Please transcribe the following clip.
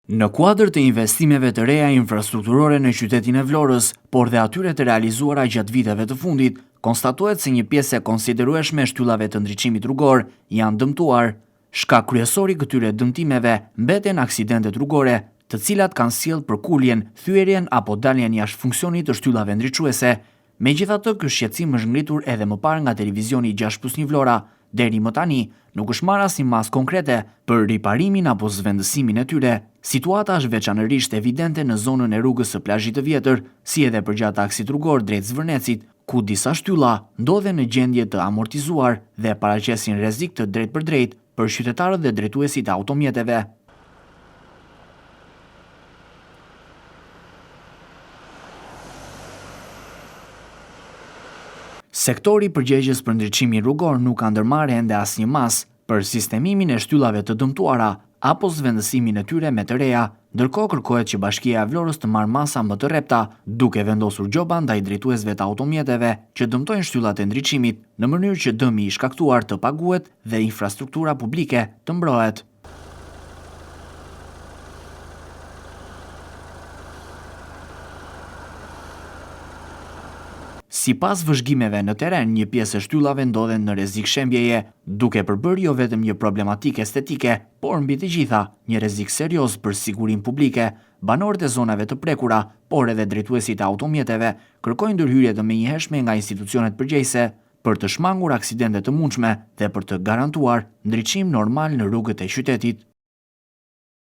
Në kuadër të investimeve të reja infrastrukturore në qytetin e Vlorës, por dhe atyre të realizuara gjatë viteve të fundit, konstatohet se një pjesë e konsiderueshme e shtyllave të ndriçimit rrugor janë dëmtuar. Shkak kryesor i këtyre dëmtimeve mbeten aksidentet rrugore, të cilat kanë sjellë përkuljen, thyerjen apo daljen jashtë funksionit të shtyllave ndriçuese. Megjithatë, ky shqetësim është ngritur edhe më parë nga televizioni 6+1 Vlora. Deri më tani, nuk është marrë asnjë masë konkrete për riparimin apo zvendësimin e tyre. Situata është veçanërisht evidente në zonën e rrugës së Plazhit të Vjetër, si edhe përgjatë aksit rrugor drejt Zvërnecit, ku disa shtylla ndodhen në gjendje të amortizuar dhe paraqesin rrezik të drejtpërdrejtë për qytetarët dhe drejtuesit e automjeteve. Sektori përgjegjës për ndriçimin rrugor nuk ka ndërmarrë ende asnjë masë për sistemimin e shtyllave të dëmtuara apo zvendësimin e tyre me të reja, ndërkohë kërkohet që Bashkia e Vlorës të marrë masa më të repta, duke vendosur gjoba ndaj drejtuesve të automjeteve që dëmtojnë shtyllat e ndriçimit në mënyrë që dëmi i shkaktuar të paguhet dhe infrastruktura publike të mbrohet. Sipas vëzhgimeve në teren, një pjesë e shtyllave ndodhen në rrezik shembjeje, duke përbërë jo vetëm një problematikë estetike, por mbi të gjitha, një rrezik serioz për sigurinë publike. Banorët e zonave të prekura, por edhe drejtuesit e automjeteve, kërkojnë ndërhyrje të menjëhershme nga institucionet përgjegjëse për të shmangur aksidente të mundshme dhe për të garantuar ndriçim normal në rrugët e qytetit.